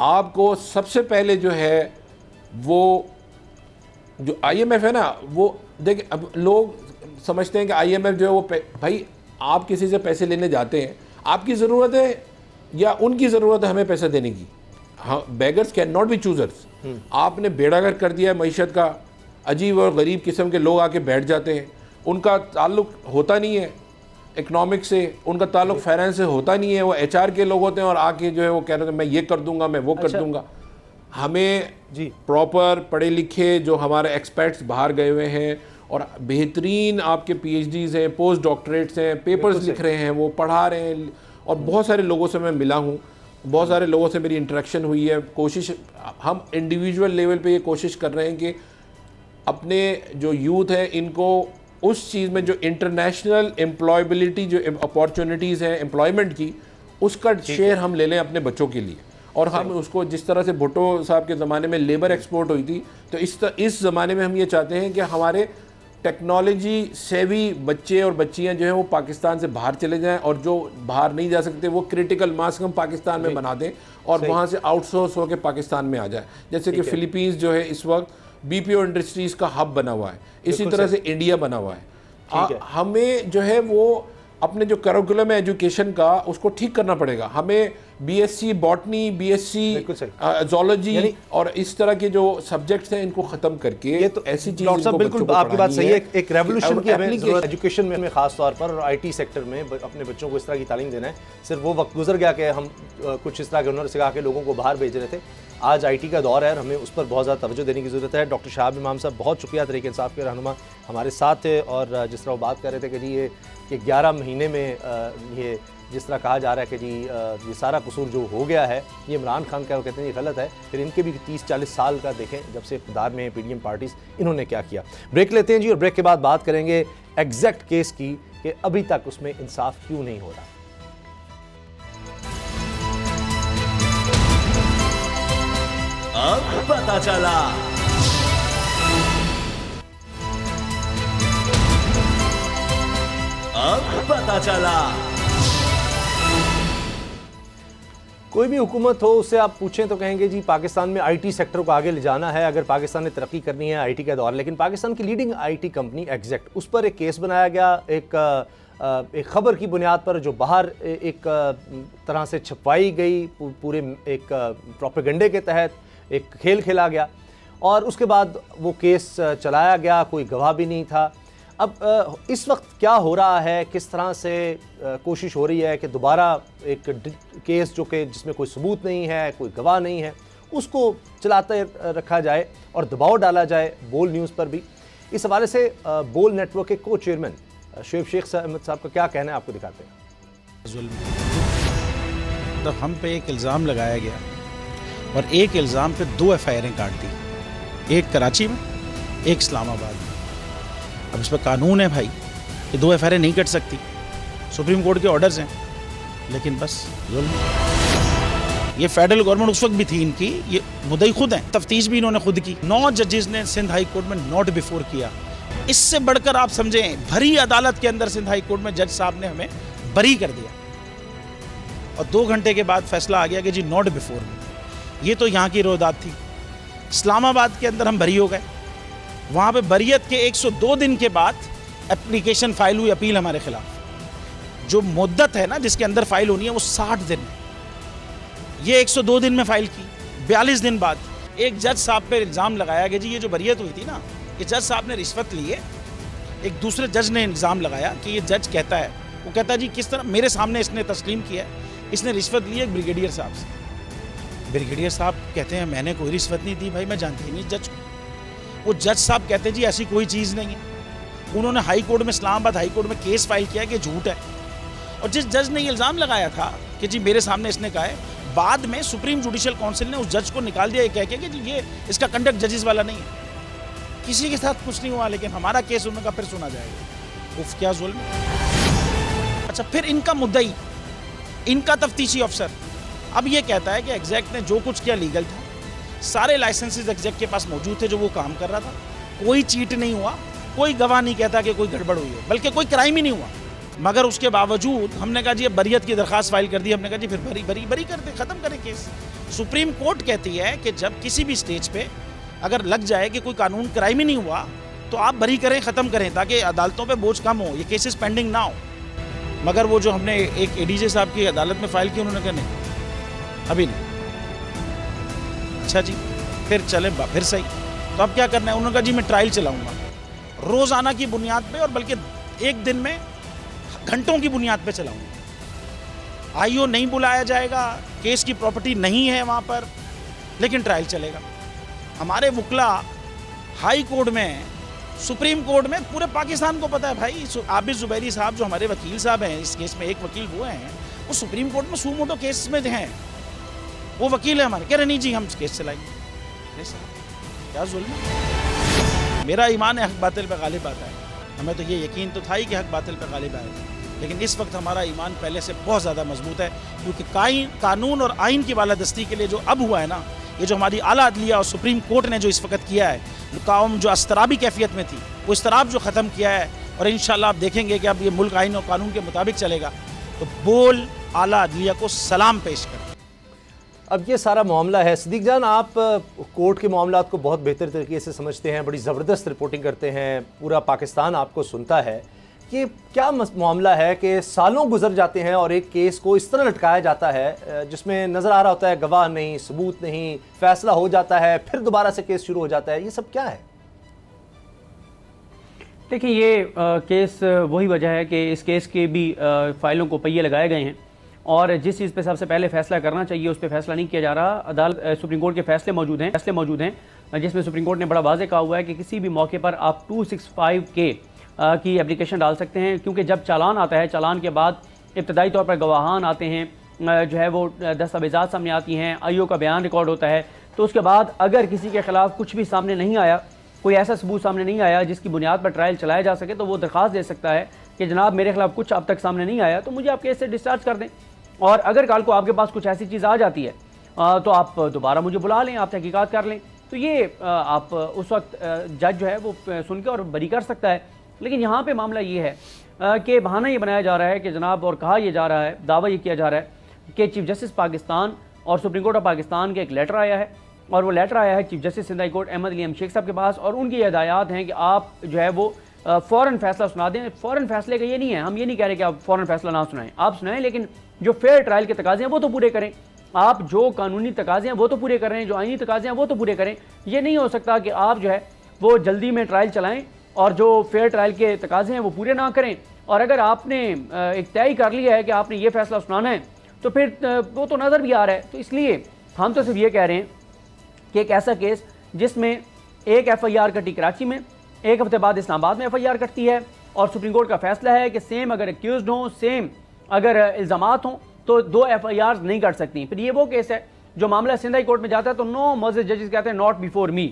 आपको सबसे पहले जो है वो जो IMF है ना, वो देखिए, अब लोग समझते हैं कि IMF जो है वो भाई आप किसी से पैसे लेने जाते हैं, आपकी ज़रूरत है या उनकी ज़रूरत है हमें पैसे देने की? हाँ, beggars can not be choosers. आपने बेड़ागर कर दिया है मैशत का, अजीब और गरीब किस्म के लोग आके बैठ जाते हैं, उनका ताल्लुक होता नहीं है इकनॉमिक से, उनका ताल्लुक फाइनेंस से होता नहीं है, वो HR के लोग होते हैं और आके जो है वो कह रहे हैं मैं ये कर दूंगा, मैं वो कर दूंगा। हमें जी प्रॉपर पढ़े लिखे जो हमारे एक्सपर्ट्स बाहर गए हुए हैं और बेहतरीन आपके PhDs हैं, पोस्ट डॉक्टरेट्स हैं, पेपर्स लिख रहे हैं, वो पढ़ा रहे हैं, और बहुत सारे लोगों से मैं मिला हूँ, बहुत सारे लोगों से मेरी इंटरेक्शन हुई है। कोशिश हम इंडिविजुअल लेवल पे ये कोशिश कर रहे हैं कि अपने जो यूथ है इनको उस चीज़ में जो इंटरनेशनल एम्प्लॉयबिलिटी, जो अपॉर्चुनिटीज़ हैं एम्प्लॉयमेंट की, उसका शेयर हम ले लें अपने बच्चों के लिए। और हम उसको, जिस तरह से भुट्टो साहब के ज़माने में लेबर एक्सपोर्ट हुई थी, तो इस ज़माने में हम ये चाहते हैं कि हमारे टेक्नोलॉजी सेवी बच्चे और बच्चियां जो हैं वो पाकिस्तान से बाहर चले जाएं, और जो बाहर नहीं जा सकते वो क्रिटिकल मास हम पाकिस्तान में बना दें और वहाँ से आउटसोर्स होकर पाकिस्तान में आ जाए। जैसे कि फ़िलीपींस जो है इस वक्त BPO इंडस्ट्रीज़ का हब बना हुआ है, इसी तरह से इंडिया बना हुआ है। हमें जो है वो अपने जो करिकुलम है एजुकेशन का, उसको ठीक करना पड़ेगा। हमें BSc बॉटनी, BSc ज़ूलॉजी और इस तरह के जो सब्जेक्ट्स हैं इनको ख़त्म करके ये तो ऐसी चीज़, बिल्कुल आपकी बात सही है, एक रेवोल्यूशन की हमें एजुकेशन में ख़ास तौर पर और IT सेक्टर में अपने बच्चों को इस तरह की तालीम देना है। सिर्फ वो वक्त गुजर गया कि हम कुछ इस तरह के हुनर सिखा के लोगों को बाहर भेज रहे थे। आज IT का दौर है और हमें उस पर बहुत ज़्यादा तवज्जो देने की ज़रूरत है। डॉक्टर शहाब इमाम साहब, बहुत शुक्रिया, तहरीक इंसाफ के रहनुमा हमारे साथ थे, और जिस तरह वो बात कर रहे थे कि जी ये 11 महीने में ये जिस तरह कहा जा रहा है कि जी ये सारा कसूर जो हो गया है ये इमरान खान का, वो कहते हैं ये गलत है। फिर इनके भी 30-40 साल का देखें जब से इक़्तिदार में PDM पार्टीज़, इन्होंने क्या किया। ब्रेक लेते हैं जी, और ब्रेक के बाद बात करेंगे एग्जैक्ट केस की कि अभी तक उसमें इंसाफ क्यों नहीं हो रहा। अब पता चला। पता चला। कोई भी हुकूमत हो उससे आप पूछें तो कहेंगे जी पाकिस्तान में आईटी सेक्टर को आगे ले जाना है, अगर पाकिस्तान ने तरक्की करनी है आईटी का दौर। लेकिन पाकिस्तान की लीडिंग आईटी कंपनी एग्जैक्ट, उस पर एक केस बनाया गया एक खबर की बुनियाद पर जो बाहर एक तरह से छपवाई गई, पूरे एक प्रोपेगेंडे के तहत एक खेल खेला गया और उसके बाद वो केस चलाया गया, कोई गवाह भी नहीं था। अब इस वक्त क्या हो रहा है, किस तरह से कोशिश हो रही है कि दोबारा एक केस जो कि जिसमें कोई सबूत नहीं है, कोई गवाह नहीं है, उसको चलाते रखा जाए और दबाव डाला जाए बोल न्यूज़ पर भी। इस हवाले से बोल नेटवर्क के को चेयरमैन शुएब शेख अहमद साहब का क्या कहना है, आपको दिखाते हैं। तो हम पे एक इल्ज़ाम लगाया गया और एक इल्ज़ाम पे 2 FIR काट दी, एक कराची में, एक इस्लामाबाद में। अब इस पर कानून है भाई कि 2 FIR नहीं कट सकती, सुप्रीम कोर्ट के ऑर्डर्स हैं, लेकिन बस जुल्म। ये फेडरल गवर्नमेंट उस वक्त भी थी इनकी, ये मुद्दई खुद हैं, तफ्तीश भी इन्होंने खुद की। 9 जजेस ने सिंध हाई कोर्ट में नॉट बिफोर किया। इससे बढ़कर आप समझें, भरी अदालत के अंदर सिंध हाई कोर्ट में जज साहब ने हमें बरी कर दिया और 2 घंटे के बाद फैसला आ गया कि जी नॉट बिफोर। ये तो यहाँ की रोदात थी। इस्लामाबाद के अंदर हम बरी हो गए, वहाँ पे बरियत के 102 दिन के बाद एप्लीकेशन फाइल हुई, अपील हमारे खिलाफ। जो मुद्दत है ना जिसके अंदर फाइल होनी है वो 60 दिन है, ये 102 दिन में फाइल की। 42 दिन बाद एक जज साहब पे इल्ज़ाम लगाया कि जी ये जो बरियत हुई थी ना, ये जज साहब ने रिश्वत ली है। एक दूसरे जज ने इल्ज़ाम लगाया कि ये जज कहता है, वो कहता है जी किस तरह, मेरे सामने इसने तस्लीम किया है, इसने रिश्वत ली है ब्रिगेडियर साहब से। ब्रिगेडियर साहब कहते हैं मैंने कोई रिश्वत नहीं दी भाई, मैं जानती ही नहीं जज को। वो जज साहब कहते हैं जी ऐसी कोई चीज़ नहीं है। उन्होंने हाई कोर्ट में, इस्लामाबाद हाई कोर्ट में केस फाइल किया कि झूठ है। और जिस जज ने ये इल्ज़ाम लगाया था कि जी मेरे सामने इसने कहा है, बाद में सुप्रीम जुडिशल काउंसिल ने उस जज को निकाल दिया ये कह के कि जी ये इसका कंडक्ट जजेस वाला नहीं है। किसी के साथ कुछ नहीं हुआ, लेकिन हमारा केस उनका फिर सुना जाएगा। उफ क्या जुल्म। अच्छा, फिर इनका मुद्दई, इनका तफ्तीशी अफसर अब ये कहता है कि एग्जैक्ट ने जो कुछ किया लीगल था, सारे लाइसेंसेस एग्जैक्ट के पास मौजूद थे जो वो काम कर रहा था, कोई चीट नहीं हुआ, कोई गवाह नहीं कहता कि कोई गड़बड़ हुई है, बल्कि कोई क्राइम ही नहीं हुआ। मगर उसके बावजूद हमने कहा जी अब बरियत की दरख्वास्त फाइल कर दी। हमने कहा जी फिर बरी कर दे, ख़त्म करें केस। सुप्रीम कोर्ट कहती है कि जब किसी भी स्टेज पे अगर लग जाए कि कोई कानून क्राइम ही नहीं हुआ तो आप बरी करें, ख़त्म करें, ताकि अदालतों पे बोझ कम हो, ये केसेस पेंडिंग ना हो। मगर वो जो हमने एक ADJ साहब की अदालत में फ़ाइल की, उन्होंने कहा नहीं, अभी नहीं। अच्छा जी, फिर चले फिर सही, तो अब क्या करना है? उन्होंने कहा जी मैं ट्रायल चलाऊँगा रोज़ाना की बुनियाद पर, और बल्कि एक दिन में घंटों की बुनियाद पे चलाऊंगा। IO नहीं बुलाया जाएगा, केस की प्रॉपर्टी नहीं है वहाँ पर, लेकिन ट्रायल चलेगा। हमारे वकला हाई कोर्ट में, सुप्रीम कोर्ट में, पूरे पाकिस्तान को पता है भाई। आबिद जुबैरी साहब जो हमारे वकील साहब हैं इस केस में, एक वकील वो हैं, वो सुप्रीम कोर्ट में सूमोटो केस में हैं, वो वकील है हमारे। कह रहे नहीं जी हम केस चलाएंगे। क्या जुल्म। मेरा ईमान है हक बातिल पे गालिब आता है। हमें तो ये यकीन तो था ही कि हक बातिल पे गालिब आएगा, लेकिन इस वक्त हमारा ईमान पहले से बहुत ज़्यादा मजबूत है, क्योंकि कानून और आइन की बालादस्ती के लिए जो अब हुआ है ना, ये जो हमारी आला अदलिया और सुप्रीम कोर्ट ने जो इस वक्त किया है, कौम जो अस्तराबी कैफियत में थी वो इस्तराब जो ख़त्म किया है, और इंशाअल्लाह आप देखेंगे कि अब ये मुल्क आइन और कानून के मुताबिक चलेगा, तो बोल आला अदलिया को सलाम पेश कर। अब ये सारा मामला है, सिद्दीक जान आप कोर्ट के मामलात को बहुत बेहतर तरीके से समझते हैं, बड़ी ज़बरदस्त रिपोर्टिंग करते हैं, पूरा पाकिस्तान आपको सुनता है। ये क्या मामला है कि सालों गुजर जाते हैं और एक केस को इस तरह लटकाया जाता है जिसमें नज़र आ रहा होता है गवाह नहीं, सबूत नहीं, फैसला हो जाता है, फिर दोबारा से केस शुरू हो जाता है, ये सब क्या है? देखिए, ये केस वही वजह है कि इस केस के भी फाइलों को पहिए लगाए गए हैं, और जिस चीज़ पे सबसे पहले फैसला करना चाहिए उस पर फैसला नहीं किया जा रहा। अदालत सुप्रीम कोर्ट के फैसले मौजूद हैं जिसमें सुप्रीम कोर्ट ने बड़ा वाज़ेह कहा हुआ है कि किसी भी मौके पर आप 265K की एप्लीकेशन डाल सकते हैं, क्योंकि जब चालान आता है, चालान के बाद इब्तदाई तौर पर गवाहान आते हैं, जो है वो दस्तावेज़ात सामने आती हैं, IO का बयान रिकॉर्ड होता है, तो उसके बाद अगर किसी के ख़िलाफ़ कुछ भी सामने नहीं आया, कोई ऐसा सबूत सामने नहीं आया जिसकी बुनियाद पर ट्रायल चलाया जा सके, तो वो दरख्वास्त दे सकता है कि जनाब मेरे खिलाफ कुछ अब तक सामने नहीं आया, तो मुझे आप केस से डिस्चार्ज कर दें। और अगर कल को आपके पास कुछ ऐसी चीज़ आ जाती है तो आप दोबारा मुझे बुला लें, आप तहकीकात कर लें, तो ये आप उस वक्त जज जो है वो सुन के और बरी कर सकता है। लेकिन यहाँ पे मामला ये है के बहाना ये बनाया जा रहा है कि जनाब, और कहा यह जा रहा है, दावा ये किया जा रहा है कि चीफ जस्टिस पाकिस्तान और सुप्रीम कोर्ट ऑफ पाकिस्तान के एक लेटर आया है, और वो लेटर आया है chief justice Sindh high court Ahmed Ali M Shaikh साहब के पास, और उनकी हिदायत हैं कि आप जो है वो फ़ौरन फैसला सुना दें। फ़ौरन फैसले का ये नहीं है, हम ये नहीं कह रहे कि आप फ़ौरन फैसला ना सुनाएं, आप सुनाएं, लेकिन जो फेयर ट्रायल के तकाजे हैं वो तो पूरे करें। आप जो कानूनी तकाजे हैं वो तो पूरे करें, जो आईनी तकाजे हैं वो तो पूरे करें। ये नहीं हो सकता कि आप जो है वो जल्दी में ट्रायल चलाएं और जो फेयर ट्रायल के तकाजे हैं वो पूरे ना करें। और अगर आपने एक तय कर लिया है कि आपने ये फैसला सुनाना है तो फिर वो तो नज़र भी आ रहा है। तो इसलिए हम तो सिर्फ ये कह रहे हैं कि एक ऐसा केस जिसमें एक FIR कटी कराची में, एक हफ्ते बाद इस्लामाबाद में FIR कटती है, और सुप्रीम कोर्ट का फैसला है कि सेम अगर एक्यूज्ड हों, सेम अगर इल्ज़ामात हों तो 2 FIRs नहीं कट सकती। फिर ये वो केस है जो मामला सिंध हाई कोर्ट में जाता है तो 9 मज़ीद जजेस कहते हैं नॉट बिफोर मी।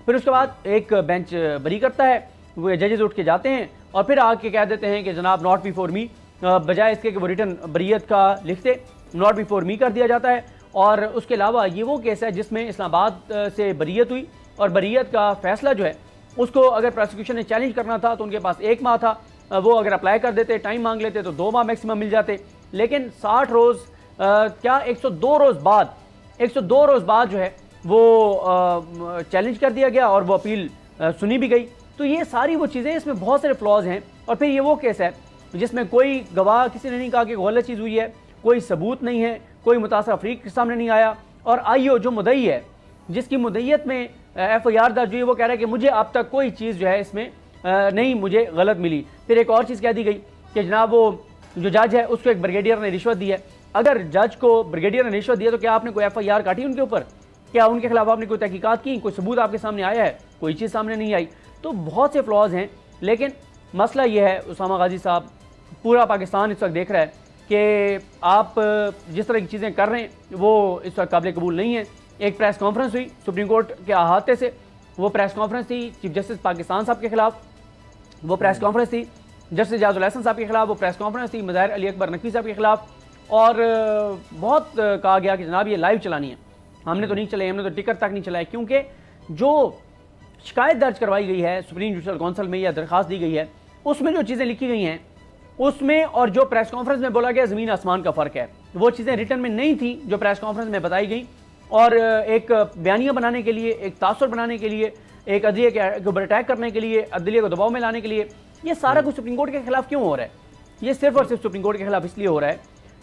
फिर उसके बाद एक बेंच बरी करता है, वो जजेस उठ के जाते हैं और फिर आके कह देते हैं कि जनाब नॉट बिफोर मी, बजाय इसके कि वो रिटर्न बरीयत का लिखते, नॉट बिफोर मी कर दिया जाता है। और उसके अलावा ये वो केस है जिसमें इस्लामाबाद से बरीयत हुई, और बरीयत का फैसला जो है उसको अगर प्रोसिक्यूशन ने चैलेंज करना था तो उनके पास 1 माह था, वो अगर अप्लाई कर देते, टाइम मांग लेते तो 2 माह मैक्सिमम मिल जाते। लेकिन 60 रोज़ क्या 102 रोज़ बाद, 102 रोज़ बाद जो है वो चैलेंज कर दिया गया और वो अपील सुनी भी गई। तो ये सारी वो चीज़ें, इसमें बहुत सारे फ्लॉज हैं। और फिर ये वो केस है जिसमें कोई गवाह किसी ने नहीं कहा कि गलत चीज़ हुई है, कोई सबूत नहीं है, कोई मुतासर अफरीक के सामने नहीं आया, और IO जो मुद्दई है जिसकी मुद्दईयत में FIR दर्ज हुई, वो कह रहा है कि मुझे अब तक कोई चीज़ जो है इसमें नहीं मुझे गलत मिली। फिर एक और चीज़ कह दी गई कि जनाब वो जो जज है उसको एक ब्रिगेडियर ने रिश्वत दी है। अगर जज को ब्रिगेडियर ने रिश्वत दिया तो क्या आपने कोई FIR काटी उनके ऊपर? क्या उनके खिलाफ आपने कोई तहकीकात की? कोई सबूत आपके सामने आया है? कोई चीज़ सामने नहीं आई। तो बहुत से फ्लॉज हैं, लेकिन मसला ये है उसामा गाजी साहब, पूरा पाकिस्तान इस वक्त देख रहा है कि आप जिस तरह की चीज़ें कर रहे हैं वो इस वक्त काबिल कबूल नहीं है। एक प्रेस कॉन्फ्रेंस हुई सुप्रीम कोर्ट के अहाते से, वो प्रेस कॉन्फ्रेंस थी चीफ जस्टिस पाकिस्तान साहब के खिलाफ, वो प्रेस कॉन्फ्रेंस थी जस्टिस इजाज़ुल हसन साहब के खिलाफ, वो प्रेस कॉन्फ्रेंस थी मज़ाहिर अली अकबर नकवी साहब के खिलाफ, और बहुत कहा गया कि जनाब ये लाइव चलानी है। हमने तो नहीं चलाई, हमने तो टिकट तक नहीं चलाई, क्योंकि जो शिकायत दर्ज करवाई गई है सुप्रीम जुडिशल काउंसिल में या दरख्वास्त दी गई है उसमें जो चीज़ें लिखी गई हैं उसमें और जो प्रेस कॉन्फ्रेंस में बोला गया ज़मीन आसमान का फ़र्क है। वो चीज़ें रिटर्न में नहीं थी जो प्रेस कॉन्फ्रेंस में बताई गई, और एक बयानिया बनाने के लिए, एक तासुर बनाने के लिए, एक अदलिया के ऊपर अटैक करने के लिए, अदलिया को दबाव में लाने के लिए, ये सारा कुछ सुप्रीम कोर्ट के खिलाफ क्यों हो रहा है? ये सिर्फ और सिर्फ सुप्रीम कोर्ट के खिलाफ इसलिए हो रहा है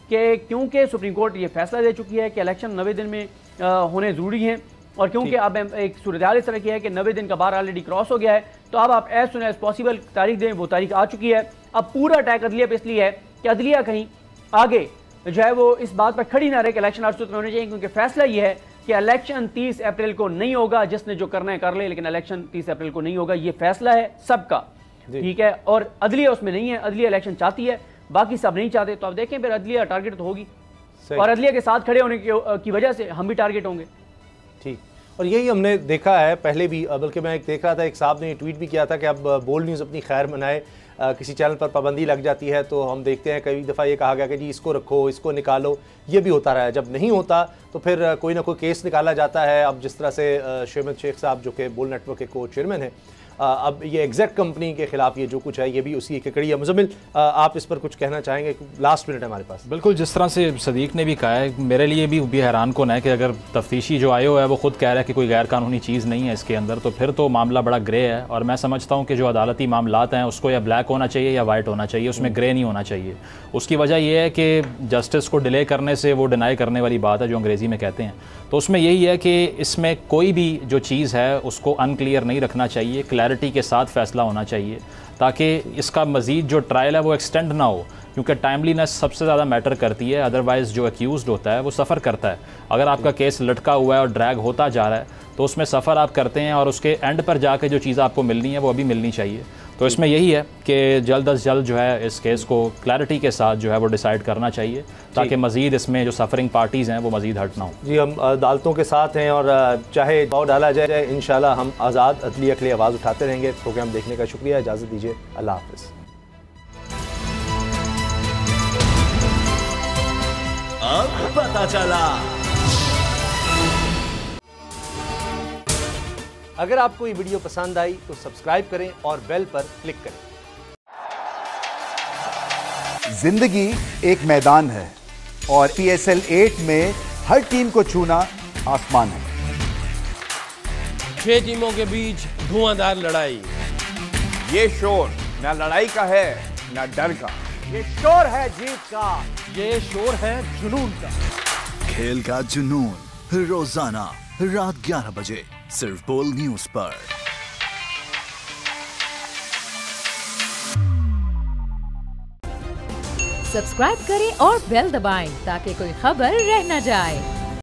कि क्योंकि सुप्रीम कोर्ट ये फैसला दे चुकी है कि इलेक्शन 90 दिन में होने ज़रूरी हैं, और क्योंकि अब एक सूरत हाल इस तरह की है कि 90 दिन का बार ऑलरेडी क्रॉस हो गया है, तो अब आप एज सुन एज पॉसिबल तारीख दें, वो तारीख आ चुकी है। अब पूरा अटैक अदलिया पे इसलिए है कि अदलिया कहीं आगे जो है वो इस बात पर खड़ी ना रहे कि इलेक्शन 8 होने चाहिए, क्योंकि फैसला ये है कि इलेक्शन 30 अप्रैल को नहीं होगा, जिसने जो करना है कर ले, लेकिन इलेक्शन 30 अप्रैल को नहीं होगा। ये फैसला है सबका, ठीक है, और अदलिया उसमें नहीं है। अदलिया इलेक्शन चाहती है, बाकी सब नहीं चाहते। तो अब देखें फिर अदलिया टारगेट तो होगी, और अदलिया के साथ खड़े होने की वजह से हम भी टारगेट होंगे। ठीक, और यही हमने देखा है पहले भी, बल्कि मैं एक देख रहा था, एक साहब ने ट्वीट भी किया था कि अब बोल्ड न्यूज़ अपनी खैर मनाए, किसी चैनल पर पाबंदी लग जाती है तो हम देखते हैं कई दफ़ा ये कहा गया कि जी इसको रखो, इसको निकालो, ये भी होता रहा है। जब नहीं होता तो फिर कोई ना कोई केस निकाला जाता है। अब जिस तरह से शेमद शेख साहब जो कि बोल्ड नेटवर्क के को चेयरमैन हैं, अब ये एग्जैक्ट कंपनी के खिलाफ ये जो कुछ है ये भी उसी की कड़ी है। मुज़म्मिल, आप इस पर कुछ कहना चाहेंगे? लास्ट मिनट है हमारे पास। बिल्कुल, जिस तरह से सदीक ने भी कहा है, मेरे लिए भी हैरान कौन है कि अगर तफ्तीशी जो IO है वो खुद कह रहा है कि कोई गैर कानूनी चीज़ नहीं है इसके अंदर, तो फिर तो मामला बड़ा ग्रे है। और मैं समझता हूँ कि जो अदालती मामलात हैं उसको या ब्लैक होना चाहिए या वाइट होना चाहिए, उसमें ग्रे नहीं होना चाहिए। उसकी वजह यह है कि जस्टिस को डिले करने से वो डिनाई करने वाली बात है जो अंग्रेज़ी में कहते हैं, तो उसमें यही है कि इसमें कोई भी जो चीज़ है उसको अनक्लियर नहीं रखना चाहिए, क्लैरिटी के साथ फैसला होना चाहिए, ताकि इसका मज़ीद जो ट्रायल है वो एक्सटेंड ना हो, क्योंकि टाइमलीनेस सबसे ज़्यादा मैटर करती है। अदरवाइज़ जो एक्यूज़ड होता है वो सफ़र करता है। अगर आपका केस लटका हुआ है और ड्रैग होता जा रहा है तो उसमें सफ़र आप करते हैं, और उसके एंड पर जाके जो चीज़ आपको मिलनी है वो अभी मिलनी चाहिए। तो इसमें यही है कि जल्द अज जल्द जो है इस केस को क्लैरिटी के साथ जो है वो डिसाइड करना चाहिए, ताकि मज़ीद इसमें जो सफ़रिंग पार्टीज़ हैं वो मज़ीद हट ना हो। जी, हम अदालतों के साथ हैं, और चाहे दबाव डाला जाए, इंशाल्लाह हम आज़ाद अदलिया के लिए आवाज़ उठाते रहेंगे। प्रोग्राम देखने का शुक्रिया, इजाज़त दीजिए, अल्लाह हाफ़िज़। अब पता चला। अगर आपको ये वीडियो पसंद आई तो सब्सक्राइब करें और बेल पर क्लिक करें। जिंदगी एक मैदान है और PSL 8 में हर टीम को छूना आसमान है। 6 टीमों के बीच धुआंधार लड़ाई। ये शोर ना लड़ाई का है ना डर का, ये शोर है जीत का, ये शोर है जुनून का। खेल का जुनून रोजाना रात 11 बजे सिर्फ बोल न्यूज पर। सब्सक्राइब करें और बेल दबाएं ताकि कोई खबर रह न जाए।